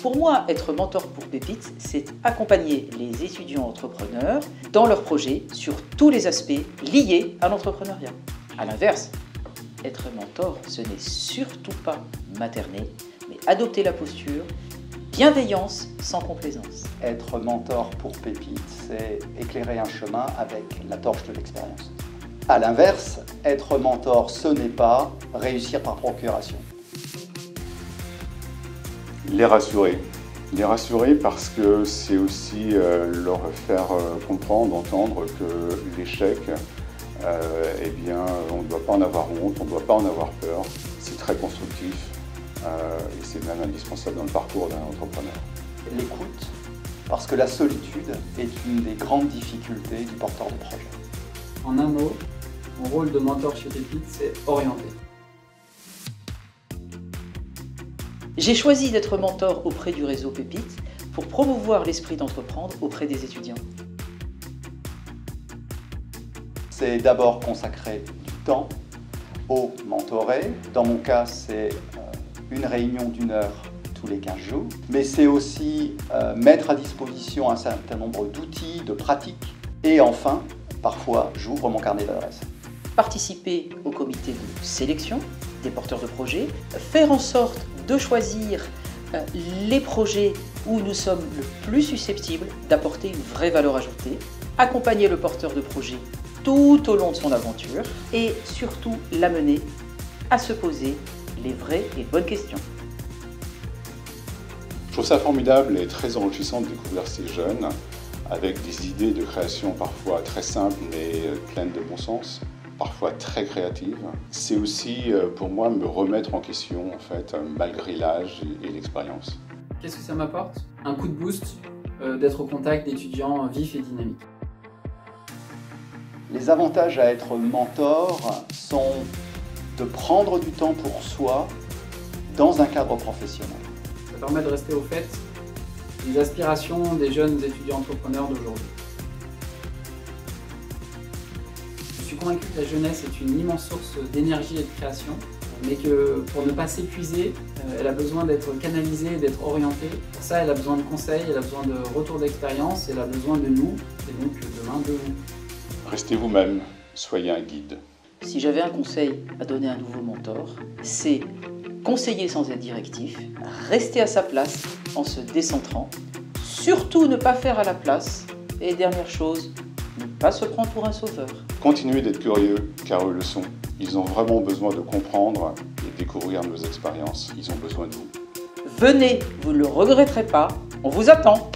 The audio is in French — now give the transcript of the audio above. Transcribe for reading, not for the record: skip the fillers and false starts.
Pour moi, être mentor pour Pépite, c'est accompagner les étudiants entrepreneurs dans leurs projets sur tous les aspects liés à l'entrepreneuriat. A l'inverse, être mentor, ce n'est surtout pas materner, mais adopter la posture bienveillance sans complaisance. Être mentor pour Pépite, c'est éclairer un chemin avec la torche de l'expérience. A l'inverse, être mentor, ce n'est pas réussir par procuration. Les rassurer. Les rassurer parce que c'est aussi leur faire comprendre, entendre que l'échec, eh bien, on ne doit pas en avoir honte, on ne doit pas en avoir peur. C'est très constructif et c'est même indispensable dans le parcours d'un entrepreneur. L'écoute, parce que la solitude est une des grandes difficultés du porteur de projet. En un mot, mon rôle de mentor chez Pépite, c'est orienter. J'ai choisi d'être mentor auprès du réseau Pépite pour promouvoir l'esprit d'entreprendre auprès des étudiants. C'est d'abord consacrer du temps au mentoré. Dans mon cas, c'est une réunion d'1 heure tous les 15 jours. Mais c'est aussi mettre à disposition un certain nombre d'outils, de pratiques. Et enfin, parfois, j'ouvre mon carnet d'adresses. Participer au comité de sélection des porteurs de projets, faire en sorte de choisir les projets où nous sommes le plus susceptibles d'apporter une vraie valeur ajoutée, accompagner le porteur de projet tout au long de son aventure et surtout l'amener à se poser les vraies et bonnes questions. Je trouve ça formidable et très enrichissant de découvrir ces jeunes avec des idées de création parfois très simples mais pleines de bon sens, parfois très créatives. C'est aussi pour moi me remettre en question en fait, malgré l'âge et l'expérience. Qu'est-ce que ça m'apporte? Un coup de boost, d'être au contact d'étudiants vifs et dynamiques. Les avantages à être mentor sont de prendre du temps pour soi dans un cadre professionnel. Ça permet de rester au fait des aspirations des jeunes étudiants entrepreneurs d'aujourd'hui. Je suis convaincu que la jeunesse est une immense source d'énergie et de création, mais que pour ne pas s'épuiser, elle a besoin d'être canalisée, d'être orientée. Pour ça, elle a besoin de conseils, elle a besoin de retours d'expérience, elle a besoin de nous, et donc demain de vous. Restez vous-même, soyez un guide. Si j'avais un conseil à donner à un nouveau mentor, c'est conseiller sans être directif, rester à sa place en se décentrant, surtout ne pas faire à la place, et dernière chose, ne pas se prendre pour un sauveur. Continuez d'être curieux, car eux le sont. Ils ont vraiment besoin de comprendre et découvrir nos expériences. Ils ont besoin de vous. Venez, vous ne le regretterez pas, on vous attend.